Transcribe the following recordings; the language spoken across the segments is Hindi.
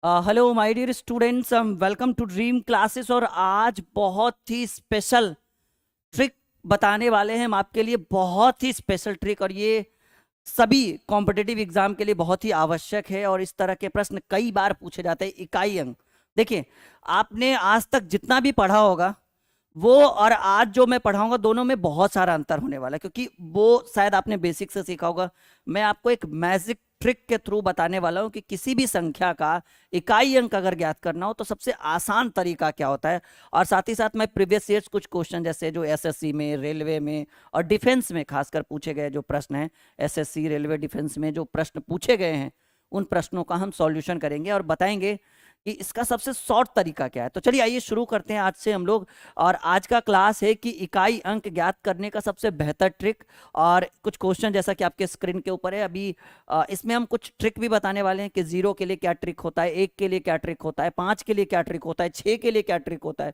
Hello my dear students, welcome to Dream Classes. और आज बहुत ही स्पेशल ट्रिक बताने वाले हैं हम आपके लिए। बहुत ही स्पेशल ट्रिक, और ये सभी कॉम्पिटिटिव एग्जाम के लिए बहुत ही आवश्यक है। और इस तरह के प्रश्न कई बार पूछे जाते हैं। इकाई अंक देखिए, आपने आज तक जितना भी पढ़ा होगा वो और आज जो मैं पढ़ाऊंगा दोनों में बहुत सारा अंतर होने वाला है, क्योंकि वो शायद आपने बेसिक से सीखा होगा। मैं आपको एक मैजिक ट्रिक के थ्रू बताने वाला हूं कि किसी भी संख्या का इकाई अंक अगर ज्ञात करना हो तो सबसे आसान तरीका क्या होता है। और साथ ही साथ मैं प्रीवियस ईयर्स कुछ क्वेश्चन जैसे जो एसएससी में, रेलवे में और डिफेंस में खासकर पूछे गए जो प्रश्न हैं, एसएससी, रेलवे, डिफेंस में जो प्रश्न पूछे गए हैं उन प्रश्नों का हम सॉल्यूशन करेंगे और बताएंगे कि इसका सबसे शॉर्ट तरीका क्या है। तो चलिए आइए शुरू करते हैं आज से हम लोग। और आज का क्लास है कि इकाई अंक ज्ञात करने का सबसे बेहतर ट्रिक। और कुछ क्वेश्चन जैसा कि आपके स्क्रीन के ऊपर है अभी, इसमें हम कुछ ट्रिक भी बताने वाले हैं कि 0 के लिए क्या ट्रिक होता है, 1 के लिए क्या ट्रिक होता है, 5 के लिए क्या ट्रिक होता है, 6 के लिए क्या ट्रिक होता है।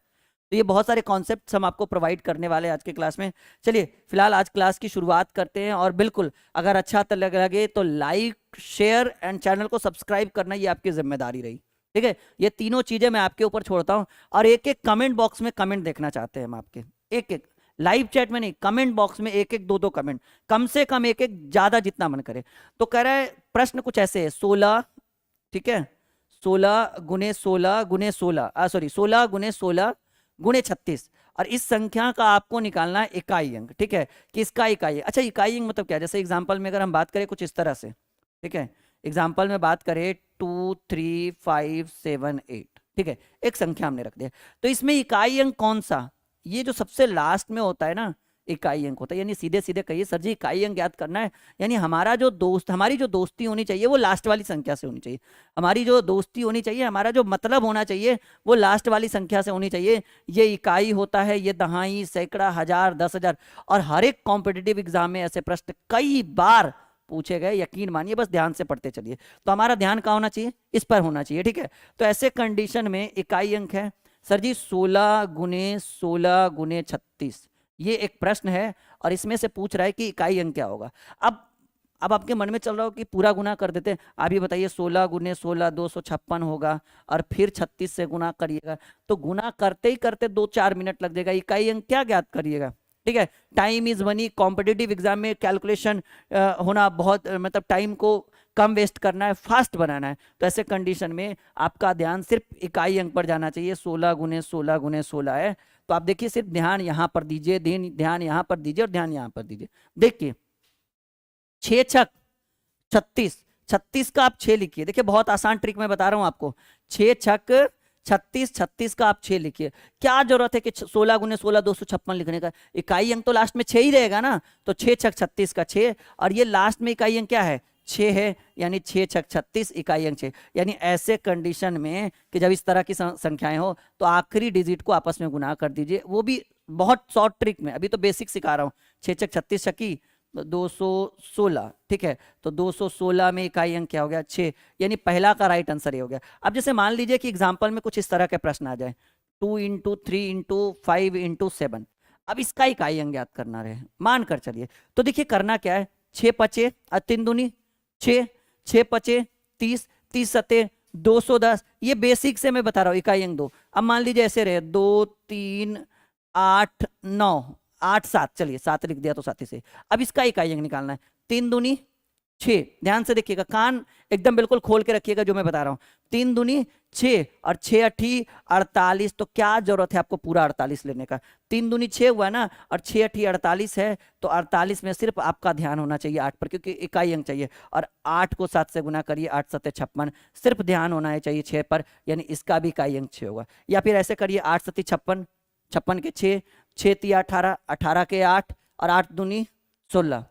तो ये बहुत सारे कॉन्सेप्ट्स हम आपको प्रोवाइड करने वाले हैं आज के क्लास में। चलिए फिलहाल आज क्लास की शुरुआत करते हैं। और बिल्कुल अगर अच्छा लगे तो लाइक, शेयर एंड चैनल को सब्सक्राइब करना ये आपकी जिम्मेदारी रही। ठीक है, ये तीनों चीजें मैं आपके ऊपर छोड़ता हूं। और एक एक कमेंट बॉक्स में कमेंट देखना चाहते हैं हम आपके, एक एक लाइव चैट में नहीं, कमेंट बॉक्स में एक एक दो दो कमेंट, कम से कम एक एक, ज्यादा जितना मन करे। तो कह रहा है प्रश्न कुछ ऐसे है, 16, ठीक है, 16 गुने 16 गुने 16, सॉरी 16 गुने 16 गुने 36। और इस संख्या का आपको निकालना है इकाई अंक। ठीक है, कि इसका इकाई अच्छा, इकाई अंक मतलब क्या है? जैसे एग्जांपल में अगर हम बात करें कुछ इस तरह से, ठीक है, एग्जाम्पल में बात करें 2, 3, 5, 7, 8, ठीक है, एक संख्या हमने रख दिया। तो इसमें इकाई अंक कौन सा? ये जो सबसे लास्ट में होता है ना, इकाई अंक होता है। यानी सीधे सीधे कहिए सर जी इकाई अंक ज्ञात करना है, यानी हमारा जो दोस्त, हमारी जो दोस्ती होनी चाहिए वो लास्ट वाली संख्या से होनी चाहिए। हमारी जो दोस्ती होनी चाहिए, हमारा जो मतलब होना चाहिए वो लास्ट वाली संख्या से होनी चाहिए। ये इकाई होता है, ये दहाई, सैकड़ा, हजार, 10,000। और हर एक कॉम्पिटिटिव एग्जाम में ऐसे प्रश्न कई बार पूछे गए, यकीन मानिए, बस ध्यान से पढ़ते चलिए। तो हमारा ध्यान कहाँ होना चाहिए? इस पर होना चाहिए। ठीक है, तो ऐसे कंडीशन में इकाई अंक है सर जी 16 गुने 16 गुने 36। ये एक प्रश्न है और इसमें से पूछ रहा है कि इकाई अंक क्या होगा। अब आपके मन में चल रहा हो कि पूरा गुना कर देते हैं। आप ये बताइए 16 गुने 16 256 होगा, और फिर 36 से गुना करिएगा। तो गुना करते ही करते 2-4 मिनट लग जाएगा, इकाई अंक क्या ज्ञात करिएगा? ठीक है, time is money. Competitive exam में कैलकुलेशन होना बहुत मतलब टाइम को कम वेस्ट करना है, फास्ट बनाना है। तो ऐसे कंडीशन में आपका ध्यान सिर्फ इकाई अंक पर जाना चाहिए। 16 गुने 16 गुने 16 है। तो आप देखिए, सिर्फ ध्यान यहां पर दीजिए, ध्यान यहां पर दीजिए और ध्यान यहां पर दीजिए। देखिए 6 छक 36, 36 का आप 6 लिखिए। देखिए बहुत आसान ट्रिक मैं बता रहा हूं आपको। 6 छक 36, 36 का आप 6 लिखिए। क्या जरूरत है कि 16 गुने 16 256 लिखने का? इकाई अंक तो लास्ट में 6 ही रहेगा ना। तो 6 छक 36 का 6, और ये लास्ट में इकाई अंक क्या है? 6 है, यानी 6 छक 36 इकाई अंक 6। यानी ऐसे कंडीशन में कि जब इस तरह की संख्याएं हो तो आखिरी डिजिट को आपस में गुना कर दीजिए, वो भी बहुत शॉर्ट ट्रिक में। अभी तो बेसिक सिखा रहा हूँ। 6 छक 36 छकी 216, ठीक है, तो 216 में इकाई अंक क्या हो गया? 6। यानी पहला का राइट आंसर ये हो गया। अब जैसे मान लीजिए कि एग्जाम्पल में कुछ इस तरह के प्रश्न आ जाए, 2 × 3 × 5 × 7। अब इसका इकाई अंक ज्ञात करना रहे, मान कर चलिए। तो देखिए करना क्या है, 6 × 5 = 3 दूनी 6, 6 × 5 = 30, 30 × 7 = 210। ये बेसिक से मैं बता रहा हूँ, इकाई अंक 2। अब मान लीजिए ऐसे रहे 2 3 8 9 8 7, चलिए 7 लिख दिया तो 7 से। अब इसका इकाई अंक निकालना है। 3 दूनी 6, ध्यान से देखिएगा, कान एकदम बिल्कुल खोल के रखिएगा जो मैं बता रहा हूँ। 3 दूनी 6 और 6 × 8 = 48। तो क्या जरूरत है आपको पूरा 48 लेने का? 3 दूनी 6 हुआ ना, और 6 × 8 = 48 है। तो 48 में सिर्फ आपका ध्यान होना चाहिए 8 पर, क्योंकि इकाई अंक चाहिए। और 8 को 7 से गुना करिए, 8 × 7 = 56, सिर्फ ध्यान होना चाहिए 6 पर, यानी इसका भी इकाई अंक 6 होगा। या फिर ऐसे करिए 8 × 7 = 56, 56 के 6, 6 × 3 = 18, 18 के 8, और 8 दूनी 16,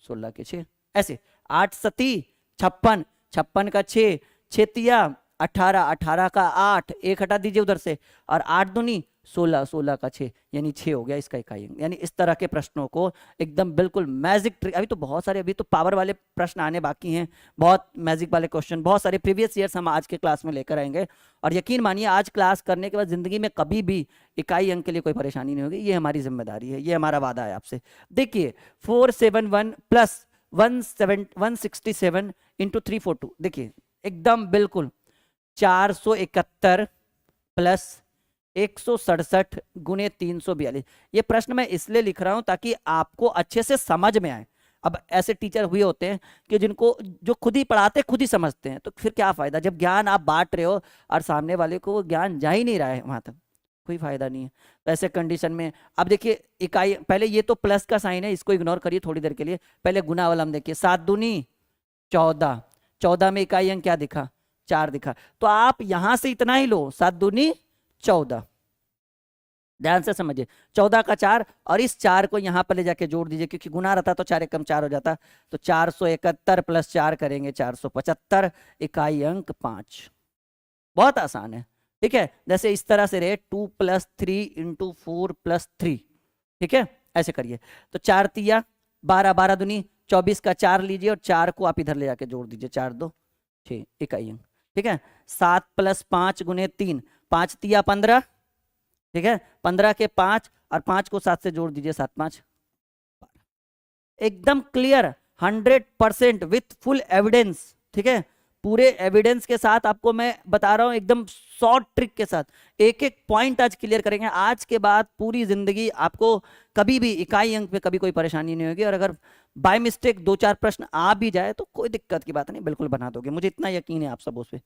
16 के 6। ऐसे 8 × 7 = 56, 56 का 6, 6 × 3 = 18, 18 का 8, 1 हटा दीजिए उधर से, और 8 दूनी 16, 16 का 6, यानी 6 हो गया इसका इकाई अंक। यानी इस तरह के प्रश्नों को एकदम बिल्कुल मैजिक ट्रिक, अभी तो बहुत सारे, अभी तो पावर वाले प्रश्न आने बाकी हैं, बहुत मैजिक वाले क्वेश्चन, बहुत सारे प्रीवियस ईयर्स हम आज के क्लास में लेकर आएंगे। और यकीन मानिए आज क्लास करने के बाद जिंदगी में कभी भी इकाई अंक के लिए कोई परेशानी नहीं होगी। ये हमारी जिम्मेदारी है, ये हमारा वादा है आपसे। देखिए 471 + 167 × 342, देखिए एकदम बिल्कुल 471 प्लस 167 गुने 342। ये प्रश्न मैं इसलिए लिख रहा हूं ताकि आपको अच्छे से समझ में आए। अब ऐसे टीचर हुए होते हैं कि जिनको जो खुद ही पढ़ाते खुद ही समझते हैं, तो फिर क्या फायदा जब ज्ञान आप बांट रहे हो और सामने वाले को वो ज्ञान जा ही नहीं रहा है वहां तक, कोई फायदा नहीं है। तो ऐसे कंडीशन में अब देखिए इकाई, पहले ये तो प्लस का साइन है, इसको इग्नोर करिए थोड़ी देर के लिए। पहले गुना वाला हम देखिए, 7 दूनी 14, 14 में इकाई अंक क्या दिखा, 4 दिखा। तो आप यहां से इतना ही लो, 7 दूनी 14, ध्यान से समझिए, 14 का 4 और इस 4 को यहां पर ले जाके जोड़ दीजिए, क्योंकि गुना रहता तो 4 एकम 4 हो जाता। तो 471 प्लस 4 करेंगे 475, इकाई अंक 5। बहुत आसान है, ठीक है। जैसे इस तरह से रहे 2 + 3 × 4 + 3, ठीक है, ऐसे करिए। तो 4 तिया 12, 12 दूनी 24 का 4 लीजिए और 4 को आप इधर ले जाके जोड़ दीजिए, 4 2 6, इकाई अंक, ठीक है। 7 + 5 गुने 3, 5 तिया 15, ठीक है, 15 के 5 और 5 को 7 से जोड़ दीजिए, 7 5 एकदम क्लियर, 100% विथ फुल एविडेंस, ठीक है। पूरे एविडेंस के साथ आपको मैं बता रहा हूं, एकदम शॉर्ट ट्रिक के साथ एक एक पॉइंट आज क्लियर करेंगे। आज के बाद पूरी जिंदगी आपको कभी भी इकाई अंक में कभी कोई परेशानी नहीं होगी, और अगर बाय मिस्टेक 2-4 प्रश्न आ भी जाए तो कोई दिक्कत की बात नहीं, बिल्कुल बना दोगे, मुझे इतना यकीन है आप सब उस पर।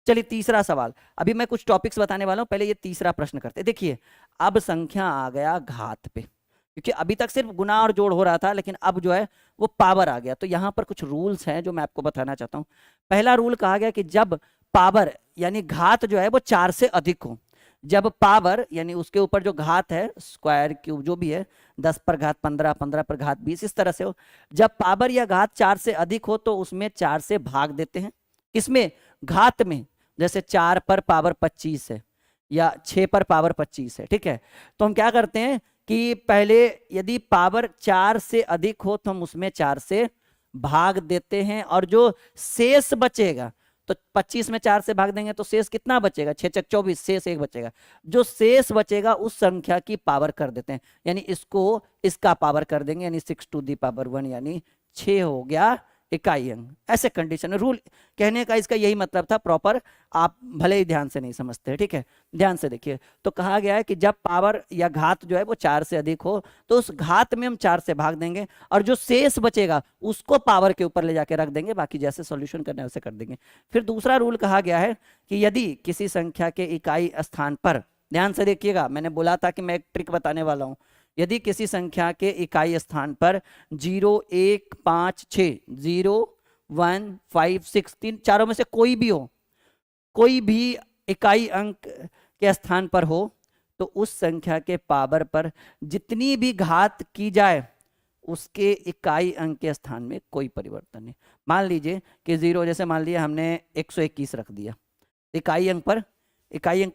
चलिए तीसरा सवाल, अभी मैं कुछ टॉपिक्स बताने वाला हूं, पहले ये तीसरा प्रश्न करते हैं। देखिए अब संख्या आ गया घात पे, क्योंकि अभी तक सिर्फ गुना और जोड़ हो रहा था, लेकिन अब जो है वो पावर आ गया। तो यहां पर कुछ रूल्स हैं जो मैं आपको बताना चाहता हूं। पहला रूल कहा गया कि जब पावर यानी घात जो है वो 4 से अधिक हो, जब पावर यानी उसके ऊपर जो घात है, स्क्वायर क्यूब जो भी है, 10 पर घात 15, 15 पर घात 20, इस तरह से हो, जब पावर या घात 4 से अधिक हो तो उसमें 4 से भाग देते हैं। इसमें घात में जैसे 4 पर पावर 25 है या 6 पर पावर 25 है, ठीक है, तो हम क्या करते हैं कि पहले यदि पावर 4 से अधिक हो तो हम उसमें 4 से भाग देते हैं, और जो शेष बचेगा, तो 25 में 4 से भाग देंगे तो शेष कितना बचेगा, 6 × 24, शेष 1 बचेगा। जो शेष बचेगा उस संख्या की पावर कर देते हैं, यानी इसको इसका पावर कर देंगे, यानी 6⁻1 यानी 6 हो गया इकाई अंक। ऐसे कंडीशन में रूल कहने का इसका यही मतलब था, प्रॉपर आप भले ही ध्यान से नहीं समझते, ठीक है, ध्यान से देखिए। तो कहा गया है कि जब पावर या घात जो है वो 4 से अधिक हो तो उस घात में हम 4 से भाग देंगे, और जो शेष बचेगा उसको पावर के ऊपर ले जाके रख देंगे, बाकी जैसे सॉल्यूशन करना है वैसे कर देंगे। फिर दूसरा रूल कहा गया है कि यदि किसी संख्या के इकाई स्थान पर, ध्यान से देखिएगा, मैंने बोला था कि मैं एक ट्रिक बताने वाला हूं, यदि किसी संख्या के इकाई स्थान पर 0 1 5 6 0 1 5 6 3 चारों में से कोई भी हो, कोई भी इकाई अंक के स्थान पर हो, तो उस संख्या के पावर पर जितनी भी घात की जाए उसके इकाई अंक के स्थान में कोई परिवर्तन नहीं। मान लीजिए कि 0, जैसे मान लिया हमने 121 रख दिया, इकाई अंक पर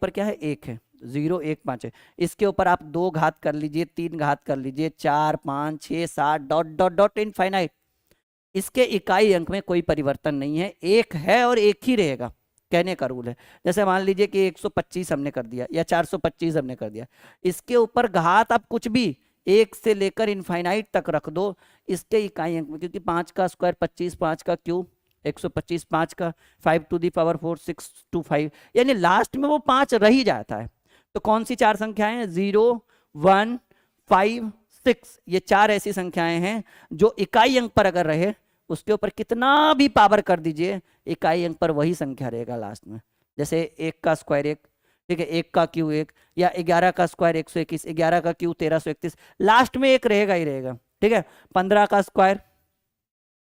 क्या है, 1 है, 0 1 5 है, इसके ऊपर आप 2 घात कर लीजिए, 3 घात कर लीजिए, 4 5 6 7 डॉट डॉट डॉट इनफाइनाइट, इसके इकाई अंक में कोई परिवर्तन नहीं है, 1 है और 1 ही रहेगा, कहने का रूल है। जैसे मान लीजिए कि 125 हमने कर दिया या 425 हमने कर दिया, इसके ऊपर घात आप कुछ भी 1 से लेकर इनफाइनाइट तक रख दो, इसके इकाई अंक में, क्योंकि 5 का स्क्वायर 25, 5 का क्यूब 125, 5 का 5⁴ 6 to 5, यानी लास्ट में वो 5 रह ही जाता है। तो कौन सी 4 संख्याएं हैं, 0 1 5 6, ये 4 ऐसी संख्याएं हैं जो इकाई अंक पर अगर रहे, उसके ऊपर कितना भी पावर कर दीजिए, इकाई अंक पर वही संख्या रहेगा लास्ट में। जैसे 1 का स्क्वायर 1, ठीक है, 1 का क्यू 1, या 11 का स्क्वायर 121, 11 का क्यू 1331, लास्ट में 1 रहेगा ही रहेगा, ठीक है। 15 का स्क्वायर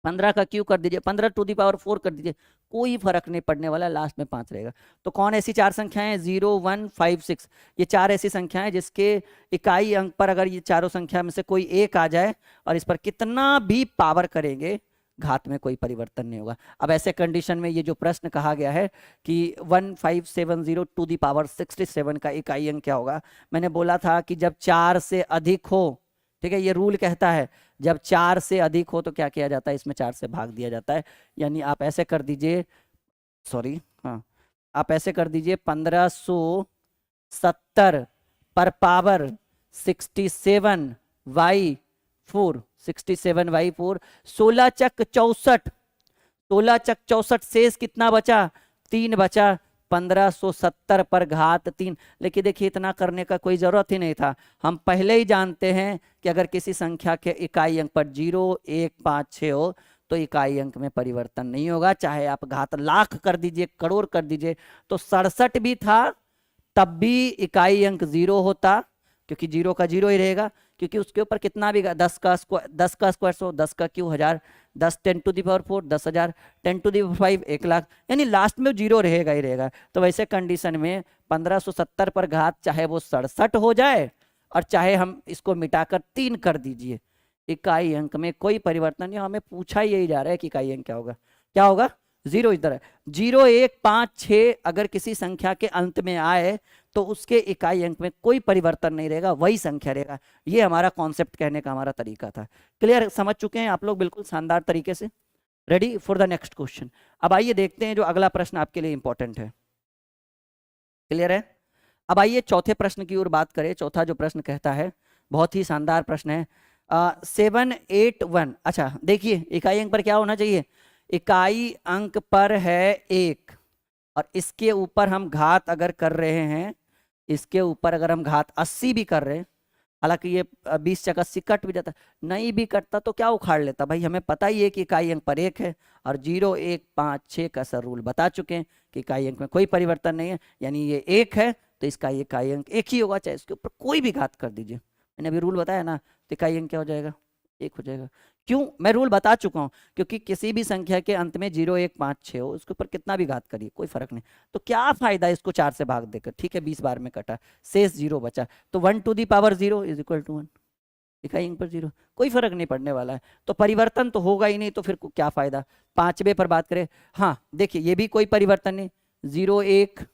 15 का क्यू कर दीजिए, 15⁴ कर दीजिए, कोई फर्क नहीं पड़ने वाला, लास्ट में 5 रहेगा। तो कौन ऐसी 4 संख्याएं, 0 1 5 6, ये 4 ऐसी संख्याएं जिसके इकाई अंक पर अगर ये चारों संख्या में से कोई एक आ जाए और इस पर कितना भी पावर करेंगे, घात में कोई परिवर्तन नहीं होगा। अब ऐसे कंडीशन में ये जो प्रश्न कहा गया है कि 1570⁻67 का इकाई अंक क्या होगा, मैंने बोला था कि जब 4 से अधिक हो, ठीक है, ये रूल कहता है जब 4 से अधिक हो तो क्या किया जाता है, इसमें 4 से भाग दिया जाता है। यानी आप ऐसे कर दीजिए, आप ऐसे कर दीजिए 1570 पर पावर 67/4, 67/4, 16 × 64, 16 × 64, शेष कितना बचा, 3 बचा, 1570 पर घात 3। लेकिन देखिए इतना करने का कोई जरूरत ही नहीं था, हम पहले ही जानते हैं कि अगर किसी संख्या के इकाई अंक पर 0 1 5 6 हो तो इकाई अंक में परिवर्तन नहीं होगा, चाहे आप घात लाख कर दीजिए, करोड़ कर दीजिए। तो 67 भी था तब भी इकाई अंक 0 होता, क्योंकि 0 का 0 ही रहेगा, क्योंकि उसके ऊपर कितना भी 10 का स्क्वायर 100, 10 का क्यों 1000, 10 10 to the power 4 10,000, 10 to the power 5 1 lakh, यानी लास्ट में 0 रहेगा ही रहेगा। तो वैसे कंडीशन में 1570 पर घात चाहे वो 67 हो जाए और चाहे हम इसको मिटाकर 3 कर दीजिए, इकाई अंक में कोई परिवर्तन नहीं। हमें पूछा ही यही जा रहा है कि इकाई अंक क्या होगा, क्या होगा 0। इधर है 0 1 5 6 अगर किसी संख्या के अंत में आए तो उसके इकाई अंक में कोई परिवर्तन नहीं रहेगा, वही संख्या रहेगा। ये हमारा कॉन्सेप्ट कहने का हमारा तरीका था। क्लियर, समझ चुके हैं आप लोग बिल्कुल शानदार तरीके से। Ready for the next question. अब आइए देखते हैं जो अगला प्रश्न आपके लिए इंपॉर्टेंट है। क्लियर है, अब आइए चौथे प्रश्न की ओर बात करें। चौथा जो प्रश्न कहता है, बहुत ही शानदार प्रश्न है, 781। अच्छा देखिए, इकाई अंक पर क्या होना चाहिए, इकाई अंक पर है 1 और इसके ऊपर हम घात अगर कर रहे हैं, इसके ऊपर अगर हम घात 80 भी कर रहे हैं, हालांकि ये 20 चक 80 कट भी जाता, नहीं भी कटता तो क्या उखाड़ लेता भाई, हमें पता ही है कि इकाई अंक पर 1 है और 0 1 5 6 का सर रूल बता चुके हैं कि इकाई अंक में कोई परिवर्तन नहीं है, यानी ये 1 है तो इसका इकाई अंक 1 ही होगा, चाहे इसके ऊपर कोई भी घात कर दीजिए। मैंने अभी रूल बताया ना, तो इकाई अंक क्या हो जाएगा, 1 हो जाएगा। क्यों, मैं रूल बता चुका हूं, क्योंकि किसी भी संख्या के अंत में 0 1 5 6 हो, उसके ऊपर कितना भी घात करिए कोई फर्क नहीं, तो क्या फायदा इसको 4 से भाग देकर। ठीक है, 20 बार में कटा, शेष 0 बचा, तो 1 to the power 0 is equal to 1, इकाई अंक पर 0, कोई फर्क नहीं पड़ने वाला है, तो परिवर्तन तो होगा ही नहीं, तो फिर क्या फायदा। 5वें पर बात करें, हाँ देखिए ये भी कोई परिवर्तन नहीं, 0 1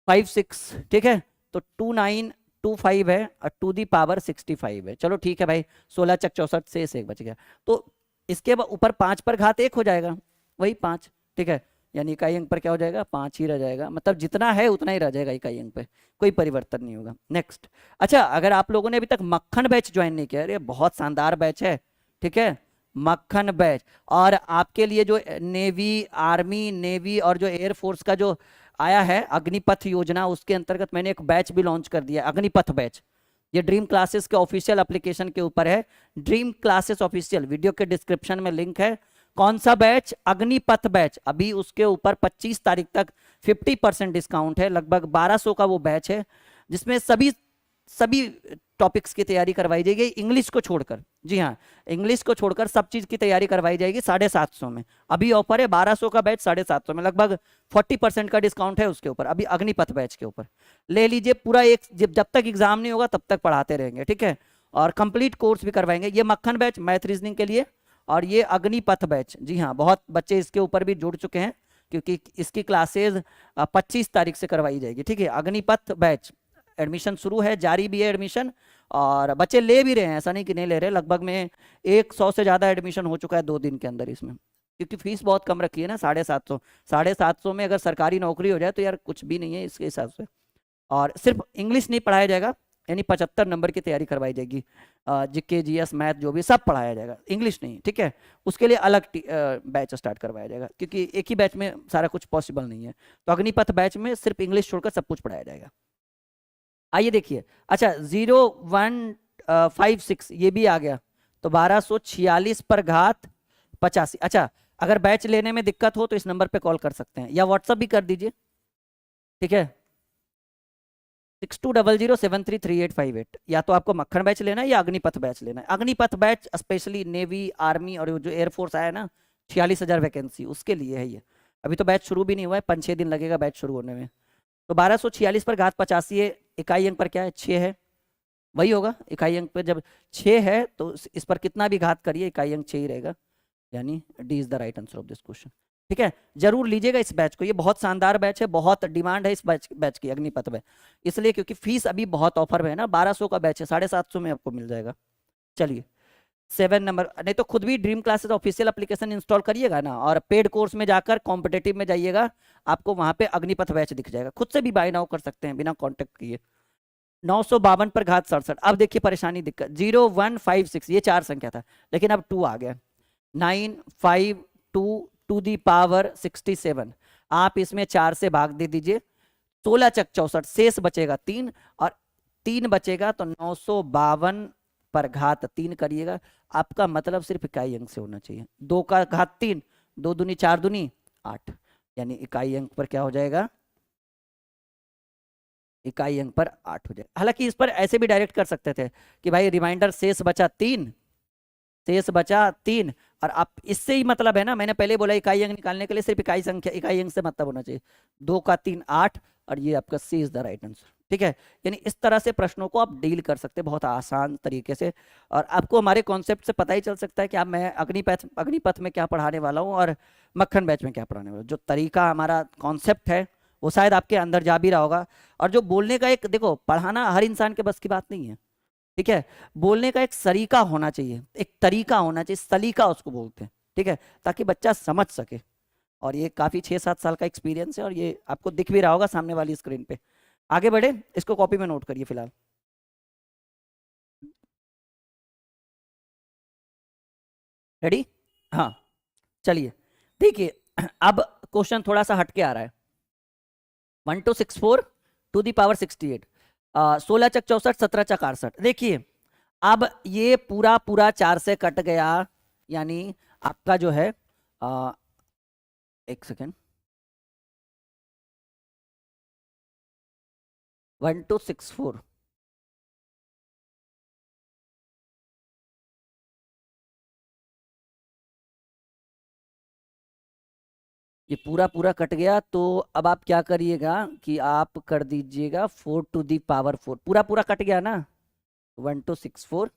5 6, ठीक है, तो 2 9 2 5 है और 2 दी पावर 65 है। चलो ठीक है भाई, 16 चक 64 से 1 बच गया, तो इसके ऊपर 5 पर घात 1 हो जाएगा, वही 5, ठीक है, यानी इकाई अंक पर क्या हो जाएगा, 5 ही रह जाएगा, मतलब जितना है उतना ही रह जाएगा इकाई अंक पे, कोई परिवर्तन नहीं होगा। नेक्स्ट, अच्छा अगर आप लोगों ने अभी तक मक्खन बैच ज्वाइन नहीं किया, अरे बहुत शानदार बैच है, ठीक है, मक्खन बैच, और आपके लिए जो नेवी आर्मी नेवी और जो एयरफोर्स का जो आया है अग्निपथ योजना, उसके अंतर्गत मैंने एक बैच भी लॉन्च कर दिया, अग्निपथ बैच। ये ड्रीम क्लासेस के ऑफिशियल एप्लीकेशन के ऊपर है, ड्रीम क्लासेस ऑफिशियल, वीडियो के डिस्क्रिप्शन में लिंक है। कौन सा बैच, अग्निपथ बैच, अभी उसके ऊपर 25 तारीख तक 50% डिस्काउंट है, लगभग 1200 का वो बैच है, जिसमें सभी टॉपिक्स की तैयारी करवाई जाएगी, इंग्लिश को छोड़कर। जी हाँ, इंग्लिश को छोड़कर सब चीज की तैयारी करवाई जाएगी 750 में। अभी ऑफर है 1200 का बैच 750 में, लगभग 40% का डिस्काउंट है उसके ऊपर, अभी अग्निपथ बैच के ऊपर ले लीजिए पूरा एक, जब तक एग्जाम नहीं होगा तब तक पढ़ाते रहेंगे, ठीक है, और कंप्लीट कोर्स भी करवाएंगे। ये मक्खन बैच मैथ रीजनिंग के लिए, और ये अग्निपथ बैच, जी हाँ बहुत बच्चे इसके ऊपर भी जुड़ चुके हैं, क्योंकि इसकी क्लासेज 25 तारीख से करवाई जाएगी, ठीक है। अग्निपथ बैच एडमिशन शुरू है, जारी भी है एडमिशन, और बच्चे ले भी रहे हैं, ऐसा नहीं कि नहीं ले रहे, लगभग में 100 से ज़्यादा एडमिशन हो चुका है 2 दिन के अंदर इसमें, क्योंकि फीस बहुत कम रखी है ना, 750 में अगर सरकारी नौकरी हो जाए तो यार कुछ भी नहीं है इसके हिसाब से। और सिर्फ इंग्लिश नहीं पढ़ाया जाएगा, यानी 75 नंबर की तैयारी करवाई जाएगी, जीके जीएस मैथ जो भी सब पढ़ाया जाएगा, इंग्लिश नहीं, ठीक है, उसके लिए अलग बैच स्टार्ट करवाया जाएगा, क्योंकि एक ही बैच में सारा कुछ पॉसिबल नहीं है। तो अग्निपथ बैच में सिर्फ इंग्लिश छोड़कर सब कुछ पढ़ाया जाएगा। आइए देखिए, अच्छा 0 1 5 6 ये भी आ गया, तो 1246 पर घात 85। अच्छा अगर बैच लेने में दिक्कत हो तो इस नंबर पे कॉल कर सकते हैं या व्हाट्सअप भी कर दीजिए, ठीक है, 6200733858। या तो आपको मक्खन बैच लेना है या अग्निपथ बैच लेना है। Agnipath batch specially navy army और जो एयरफोर्स आया ना 46,000 वैकेंसी, उसके लिए है ये। अभी तो बैच शुरू भी नहीं हुआ है, 5-6 दिन लगेगा बैच शुरू होने में। तो 1246 पर घात 85 है, इकाई अंक पर क्या है 6 है, वही होगा इकाई अंक पर, जब 6 है तो इस पर कितना भी घात करिए इकाई अंक 6 ही रहेगा, यानी D is the right answer of this question. ठीक है, जरूर लीजिएगा इस बैच को, ये बहुत शानदार बैच है, बहुत डिमांड है इस बैच की अग्निपथ में, इसलिए क्योंकि फीस अभी बहुत ऑफर में है ना, 1200 का बैच है, 750 में आपको मिल जाएगा। चलिए 7 नंबर, नहीं तो खुद भी dream classes official application install करिएगा ना, और पेड कोर्स में जाकर कॉम्पिटेटिव में जाइएगा, आपको वहां पे अग्निपथ बैच दिख जाएगा, खुद से भी बाय नाउ कर सकते हैं बिना कॉन्टेक्ट किए। 952 पर घात 67। अब देखिए परेशानी दिक्कत, 0 1 5 6 ये 4 संख्या था, लेकिन अब 2 आ गया, 9 5 2 टू दी पावर 67। आप इसमें 4 से भाग दे दीजिए, 16 चक 64, शेष बचेगा 3, और 3 बचेगा तो 952 पर घात 3 करिएगा। आपका मतलब सिर्फ इकाई अंक से होना चाहिए। 2 का घात 3, 2 दूनी 4 दूनी 8, यानी इकाई अंक पर क्या हो जाएगा, इकाई अंक पर 8 हो जाएगा। हालांकि इस पर ऐसे भी डायरेक्ट कर सकते थे कि भाई रिमाइंडर शेष बचा 3, शेष बचा 3, और आप इससे ही मतलब है ना, मैंने पहले बोला इकाई अंक निकालने के लिए सिर्फ इकाई संख्या, इकाई अंक से मतलब होना चाहिए। 2 का 3 8, और ये आपका सी इज द राइट आंसर। ठीक है, यानी इस तरह से प्रश्नों को आप डील कर सकते हैं बहुत आसान तरीके से, और आपको हमारे कॉन्सेप्ट से पता ही चल सकता है कि आप, मैं अग्निपथ में क्या पढ़ाने वाला हूँ और मक्खन बैच में क्या पढ़ाने वाला हूँ। जो तरीका हमारा कॉन्सेप्ट है वो शायद आपके अंदर जा भी रहा होगा। और जो बोलने का एक, देखो पढ़ाना हर इंसान के बस की बात नहीं है, ठीक है, बोलने का एक सलीका होना चाहिए, एक तरीका होना चाहिए, सलीका उसको बोलते हैं, ठीक है, ताकि बच्चा समझ सके। और ये काफी 6-7 साल का एक्सपीरियंस है, और ये आपको दिख भी रहा होगा सामने वाली स्क्रीन पे। आगे बढ़े, इसको कॉपी में नोट करिए फिलहाल। रेडी? हाँ, चलिए देखिए, अब क्वेश्चन थोड़ा सा हटके आ रहा है। 1264 टू दी पावर 68, 16 चक 64, 17 चक 68। देखिए अब ये पूरा पूरा 4 से कट गया, यानी आपका जो है, एक सेकेंड, 1264, ये पूरा पूरा कट गया, तो अब आप क्या करिएगा कि आप कर दीजिएगा 4 टू दी पावर 4। पूरा पूरा कट गया ना, 1264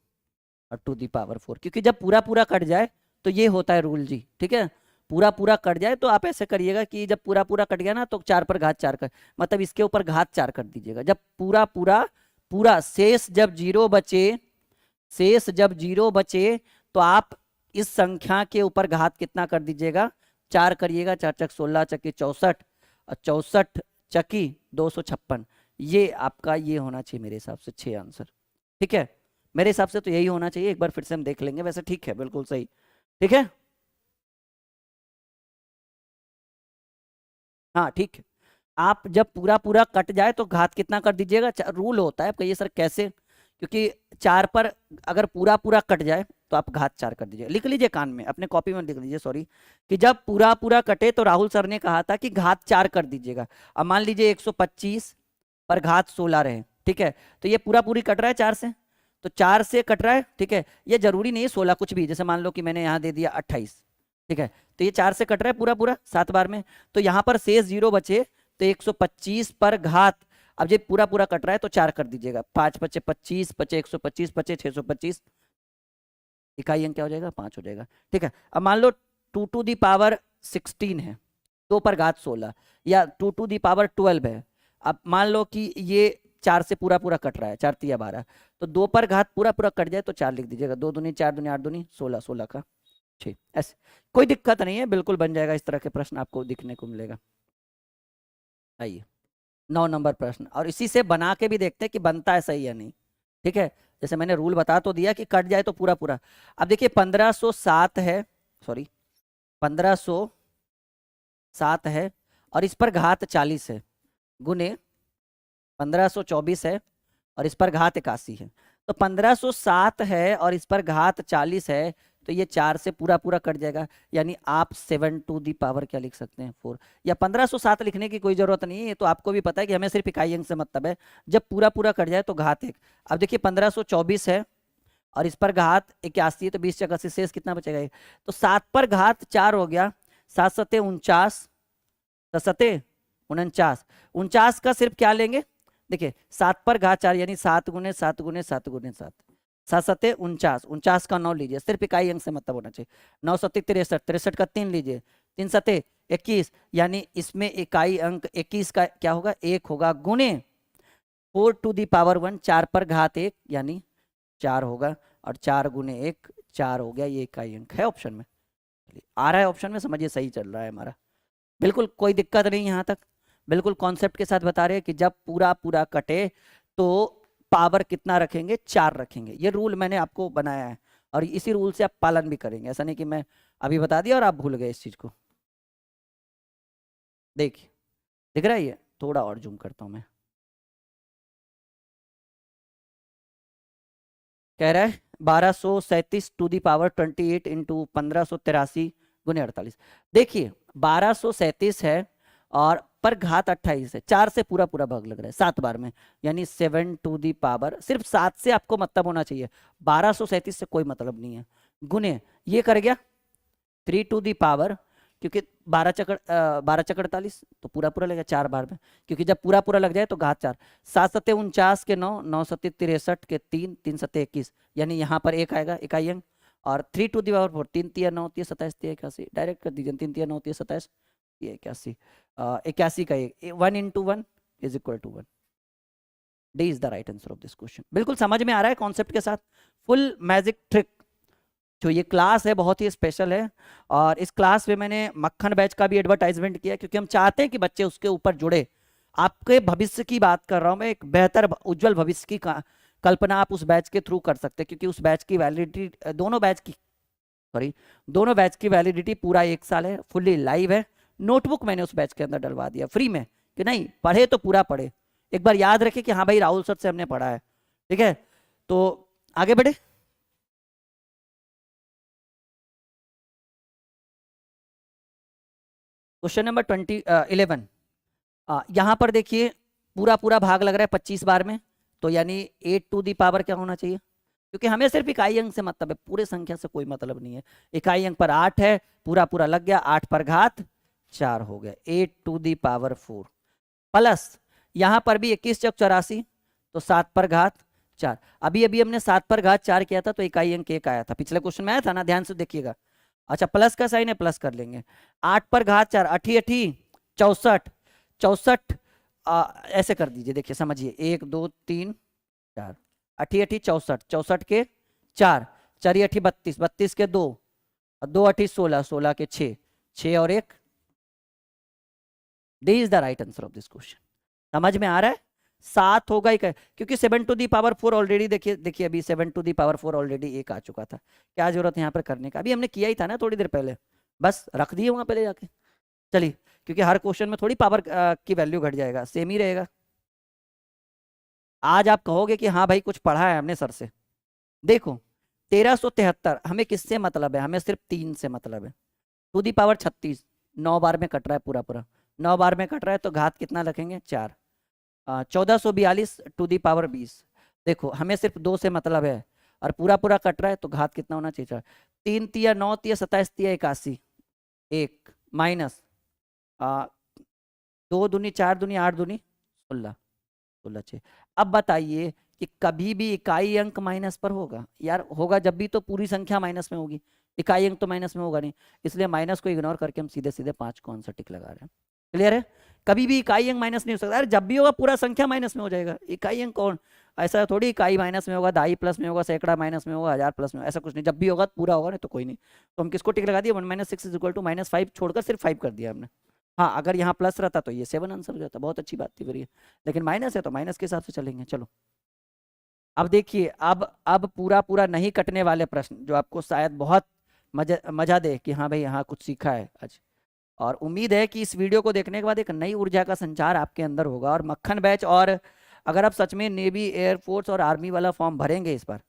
और टू दी पावर 4, क्योंकि जब पूरा पूरा कट जाए तो ये होता है रूल जी, ठीक है। पूरा पूरा कट जाए तो आप ऐसे करिएगा कि जब पूरा पूरा कट गया ना तो 4 पर घात 4 कर, मतलब इसके ऊपर घात 4 कर दीजिएगा। जब पूरा पूरा पूरा शेष जब जीरो बचे, शेष जब जीरो बचे, तो आप इस संख्या के ऊपर घात कितना कर दीजिएगा, 4 करिएगा। 4 चक 16 चक्की 64, और 64 चक्की 256। ये आपका ये होना चाहिए मेरे हिसाब से 6 आंसर, ठीक है। मेरे हिसाब से तो यही होना चाहिए, एक बार फिर से हम देख लेंगे, वैसे ठीक है, बिल्कुल सही, ठीक है। हाँ ठीक है, आप जब पूरा पूरा कट जाए तो घात कितना कर दीजिएगा, रूल होता है। आप कहिए सर कैसे, क्योंकि 4 पर अगर पूरा पूरा कट जाए तो आप घात 4 कर दीजिए। लिख लीजिए कान में, अपने कॉपी में लिख लीजिए, सॉरी, कि जब पूरा पूरा कटे तो राहुल सर ने कहा था कि घात 4 कर दीजिएगा। अब मान लीजिए 125 पर घात 16 रहे, ठीक है, तो ये पूरा पूरी कट रहा है 4 से, तो 4 से कट रहा है, ठीक है। ये जरूरी नहीं है 16 कुछ भी, जैसे मान लो कि मैंने यहाँ दे दिया 28, ठीक है, तो ये 4 से कट रहा है पूरा पूरा 7 बार में, तो यहाँ पर शेष जीरो बचे, तो 125 पर घात, अब ये पूरा पूरा कट रहा है तो 4 कर दीजिएगा। 5 बचे 25, बचे 125, बचे 625, इकाई अंक क्या हो जाएगा, 5 हो जाएगा, ठीक है। अब मान लो 2 टू दी पावर 16 है, 2 पर घात 16, या 2 टू दी पावर 12 है। अब मान लो कि ये 4 से पूरा पूरा कट रहा है, 4 तिया 12, तो 2 पर घात पूरा पूरा कट जाए तो 4 लिख दीजिएगा। 2 दूनी 4 दूनी 8 दूनी 16, 16 का 6, ऐसे कोई दिक्कत नहीं है, बिल्कुल बन जाएगा। इस तरह के प्रश्न आपको दिखने को मिलेगा। आइए 9 नंबर प्रश्न, और इसी से बना के भी देखते हैं कि बनता है सही या नहीं, ठीक है। जैसे मैंने रूल बता तो दिया कि कट जाए तो पूरा पूरा। अब देखिए 1507 है, सॉरी 1507 है, और इस पर घात 40 है, गुने 1524 है, और इस पर घात 81 है। तो 1507 है और इस पर घात 40 है, तो ये 4 से पूरा पूरा कट जाएगा, यानी आप 7 टू दी पावर क्या लिख सकते हैं, 4, या 1507 लिखने की कोई जरूरत नहीं है, ये तो आपको भी पता है कि हमें सिर्फ इकाई अंक से मतलब है। जब पूरा पूरा कट जाए तो घात 1। अब देखिए 1524 है और इस पर घात 81 है, तो 20 चक 80, शेष कितना बचेगा, तो 7 पर घात 4 हो गया, 7 सते 49, 10 सते 49, 49 का सिर्फ क्या लेंगे, देखिए 7 पर घात 4, यानी 7 गुने 7 गुने 7 गुने 7, 7 सते 49, 49 का 9 लीजिए, सिर्फ इकाई अंक से मतलब होना चाहिए। 9 सते 63, 63 का 3 लीजिए, 3 सते 21, यानी इसमें इकाई अंक 21 का क्या होगा, 1 होगा, गुने 4 टू दी पावर 1, 4 पर घात 1 यानी 4 होगा, और 4 गुने 1 4 हो गया, ये इकाई अंक है ऑप्शन में। आ रहा है ऑप्शन में, समझिए सही चल रहा है हमारा, बिल्कुल कोई दिक्कत नहीं यहाँ तक। बिल्कुल कॉन्सेप्ट के साथ बता रहे हैं कि जब पूरा पूरा कटे तो पावर कितना रखेंगे, 4 रखेंगे। ये रूल मैंने आपको बनाया है, और इसी रूल से आप पालन भी करेंगे। ऐसा नहीं कि मैं अभी बता दिया और आप भूल गए इस चीज को। देखिए दिख रहा है ये, थोड़ा और जूम करता हूं मैं। कह रहा है 1237 टू दी पावर 28 इंटू 1583 गुने 48। देखिए 1237 है और पर घात 28 है, 4 से पूरा पूरा भाग लग रहा है 7 बार में, यानी 7 टू दी पावर, सिर्फ 7 से आपको मतलब होना चाहिए, 1237 से कोई मतलब नहीं है। गुने ये कर गया 3 टू दी पावर, क्योंकि 12 चक्कर 48 तो पूरा पूरा लगेगा 4 बार में, क्योंकि जब पूरा पूरा लग जाए तो घात 4। 7 सत्ते 49 के 9, 9 सत्ते 63 के 3, 3 सत्ते 21, यानी यहाँ पर एक आएगा इकाई अंक। और 3 टू दी पावर 4, 3 तिया 9 तिया 27 तिया 81, डायरेक्ट कर दीजिए, 3 तिया 9 तिया 27 ये 81, 81 का 1 into 1 is equal to 1। D is the right answer of this question. बिल्कुल समझ में आ रहा है कॉन्सेप्ट के साथ, फुल मैजिक ट्रिक। जो ये क्लास है बहुत ही स्पेशल है, और इस क्लास में मैंने मक्खन बैच का भी एडवर्टाइजमेंट किया, क्योंकि हम चाहते हैं कि बच्चे उसके ऊपर जुड़े। आपके भविष्य की बात कर रहा हूं मैं, एक बेहतर उज्जवल भविष्य की कल्पना आप उस बैच के थ्रू कर सकते हैं, क्योंकि उस बैच की वैलिडिटी दोनों बैच की वैलिडिटी पूरा 1 साल है, फुल्ली लाइव है। नोटबुक मैंने उस बैच के अंदर डलवा दिया फ्री में, कि नहीं पढ़े तो पूरा पढ़े, एक बार याद रखे कि हाँ भाई राहुल सर से हमने पढ़ा है। ठीक है, तो आगे बढ़े। Question number 11। यहां पर देखिए पूरा पूरा भाग लग रहा है 25 बार में, तो यानी 8 टू दी पावर क्या होना चाहिए, क्योंकि हमें सिर्फ इकाई अंक से मतलब है, पूरे संख्या से कोई मतलब नहीं है। इकाई अंक पर 8 है, पूरा पूरा लग गया, 8 पर घात 4 हो गया, 8 टू दी पावर 4। प्लस यहां पर भी 21 चौक 84, तो 7 पर घात 4। अभी अभी हमने 7 पर घात 4 किया था, तो इकाई अंक 1 आया था, पिछले क्वेश्चन में आया था ना, ध्यान से देखिएगा। अच्छा प्लस का साइन है, प्लस कर लेंगे। 8 पर घात 4, अठी अठी 64, 64 ऐसे कर दीजिए, देखिए समझिए, 1 2 3 4, अठी अठी 64, 64 के 4, 4 अठी 32, 32 के 2, 2 अठी 16, 16 के 6, 6 और 1। D is the right answer of this question. समझ में आ रहा है, 7 होगा ही, क्योंकि 7 टू दी पावर 4 ऑलरेडी, देखिए देखिए अभी 7 टू दी पावर 4 ऑलरेडी 1 आ चुका था, क्या जरूरत है यहाँ पर करने का, अभी हमने किया ही था ना थोड़ी देर पहले, बस रख दिए वहां पे ले जाके। चलिए, क्योंकि हर क्वेश्चन में थोड़ी पावर की वैल्यू घट जाएगा, सेम ही रहेगा। आज आप कहोगे कि हाँ भाई कुछ पढ़ा है हमने सर से। देखो 1373 हमें किससे मतलब है, हमें सिर्फ 3 से मतलब है। टू दी पावर 36, 9 बार में कट रहा है पूरा पूरा, 9 बार में कट रहा है, तो घात कितना रखेंगे 4। 1442 टू दी पावर 20, देखो हमें सिर्फ 2 से मतलब है, और पूरा पूरा कट रहा है, तो घात कितना होना चाहिए 4। 3 तिया 9 तिया 27 तिया 81, 1 माइनस 2 दूनी 4 दूनी 8 दूनी 16, 16 6। अब बताइए कि कभी भी इकाई अंक माइनस पर होगा यार, होगा जब भी तो पूरी संख्या माइनस में होगी, इकाई अंक तो माइनस में होगा नहीं, इसलिए माइनस को इग्नोर करके हम सीधे सीधे 5 को आंसर टिक लगा रहे हैं। क्लियर है, कभी भी इकाई अंक माइनस नहीं हो सकता, अरे जब भी होगा पूरा संख्या माइनस में हो जाएगा, इकाई अंक कौन, ऐसा थोड़ी इकाई माइनस में होगा, दहाई प्लस में होगा, सैकड़ा माइनस में होगा, 1000 प्लस में, ऐसा कुछ नहीं, जब भी होगा पूरा होगा, नहीं तो कोई नहीं। तो हम किसको टिक लगा दिए, 1 - 6 इज इक्वल टू -5 छोड़कर सिर्फ 5 कर दिया हमने। हाँ अगर यहाँ प्लस रहता तो ये 7 आंसर हो जाता, बहुत अच्छी बात थी फिर ये, लेकिन माइनस है तो माइनस के हिसाब से चलेंगे। चलो अब देखिए, अब पूरा पूरा नहीं कटने वाले प्रश्न, जो आपको शायद बहुत मजा दे कि हाँ भाई यहाँ कुछ सीखा है आज, और उम्मीद है कि इस वीडियो को देखने के बाद एक नई ऊर्जा का संचार आपके अंदर होगा। और मक्खन बैच, और अगर आप सच में नेवी एयरफोर्स और आर्मी वाला फॉर्म भरेंगे इस बार,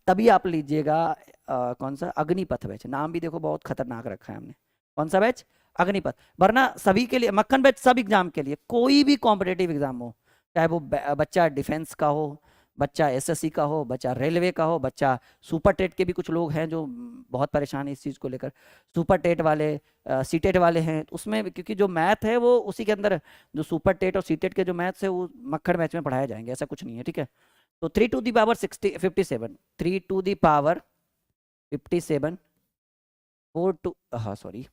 तभी आप लीजिएगा कौन सा, अग्निपथ बैच, नाम भी देखो बहुत खतरनाक रखा है हमने, कौन सा बैच, अग्निपथ। वरना सभी के लिए मक्खन बैच, सब एग्जाम के लिए, कोई भी कॉम्पिटेटिव एग्जाम हो, चाहे वो बच्चा डिफेंस का हो, बच्चा एसएससी का हो, बच्चा रेलवे का हो, बच्चा सुपर टेट के भी कुछ लोग हैं जो बहुत परेशान है इस चीज़ को लेकर, सुपर टेट वाले, सीटेट वाले हैं, उसमें क्योंकि जो मैथ है वो उसी के अंदर, जो सुपर टेट और सीटेट के जो मैथ्स है वो मक्खन बैच में पढ़ाए जाएंगे, ऐसा कुछ नहीं है। ठीक है, तो 3 to the power 57, 3 to the power 57, 4 to, हाँ sorry,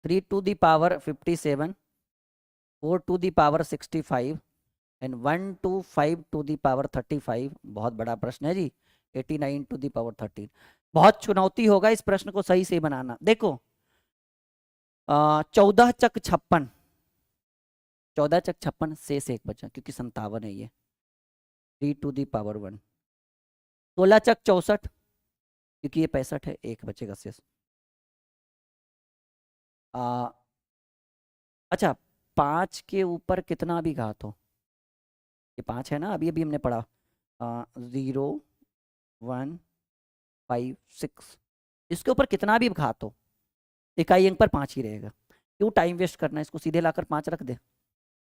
3 to the power 57, 4 to the power 65 and 1 to 5 to the power 35। बहुत बड़ा प्रश्न है जी, 89 टू दी पावर 13। बहुत चुनौती होगा इस प्रश्न को सही से बनाना। देखो 14 चक 56, 14 चक 56 से एक बचा, क्योंकि 57 है ये, 3 टू दी पावर 1। 16 चक 64, क्योंकि ये 65 है, एक बचेगा शेष। आ, अच्छा, 5 के ऊपर कितना भी घात हो, ये 5 है ना, अभी अभी हमने पढ़ा 0, 1, 5, 6, इसके ऊपर कितना भी घात हो इकाई अंक पर 5 ही रहेगा। क्यों टाइम वेस्ट करना है, इसको सीधे लाकर 5 रख दे।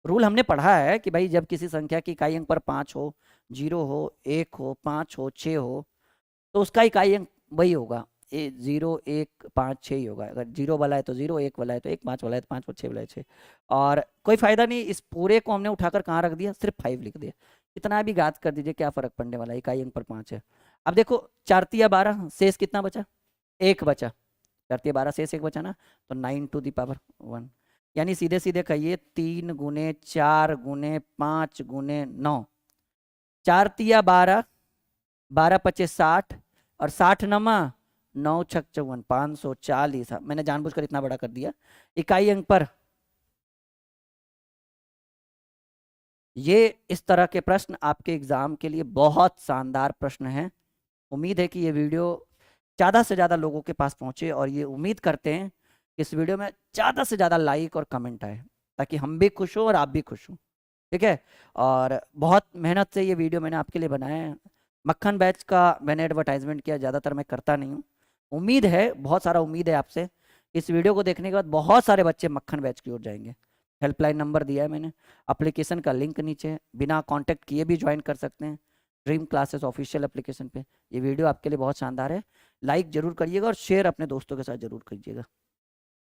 रूल हमने पढ़ा है कि भाई जब किसी संख्या की इकाई अंक पर 5 हो, 0 हो, 1 हो, 5 हो, 6 हो, तो उसका इकाई अंक वही होगा, 0, 1, 5, 6 ही होगा। अगर 0 वाला है तो 0, 1 वाला है तो 1, 5 वाला है तो 5 और 6 वाला है 6। और कोई फायदा नहीं, इस पूरे को हमने उठाकर कहाँ रख दिया, सिर्फ 5 लिख दिया। इतना भी घात कर दीजिए, क्या फर्क पड़ने वाला है, इकाई अंक पर 5 है। अब देखो 4×3=12, शेष कितना बचा, 1 बचा। 4×3=12, शेष 1 बचा ना, तो 9⁻1। यानी सीधे सीधे कहिए 3×4×5×9, 4×3=12, 12×5=60, और 60×9 9×6=54, 540। मैंने जानबूझकर इतना बड़ा कर दिया। इकाई अंक पर ये इस तरह के प्रश्न आपके एग्जाम के लिए बहुत शानदार प्रश्न हैं। उम्मीद है कि ये वीडियो ज़्यादा से ज़्यादा लोगों के पास पहुंचे, और ये उम्मीद करते हैं कि इस वीडियो में ज़्यादा से ज़्यादा लाइक और कमेंट आए, ताकि हम भी खुश हों और आप भी खुश हों। ठीक है, और बहुत मेहनत से ये वीडियो मैंने आपके लिए बनाया है। मक्खन बैच का मैंने एडवर्टाइजमेंट किया, ज़्यादातर मैं करता नहीं हूँ। उम्मीद है, बहुत सारा उम्मीद है आपसे, इस वीडियो को देखने के बाद बहुत सारे बच्चे मक्खन बैच की ओर जाएंगे। हेल्पलाइन नंबर दिया है मैंने, एप्लीकेशन का लिंक नीचे है, बिना कांटेक्ट किए भी ज्वाइन कर सकते हैं ड्रीम क्लासेस ऑफिशियल एप्लीकेशन पे। ये वीडियो आपके लिए बहुत शानदार है, लाइक जरूर करिएगा और शेयर अपने दोस्तों के साथ जरूर कीजिएगा।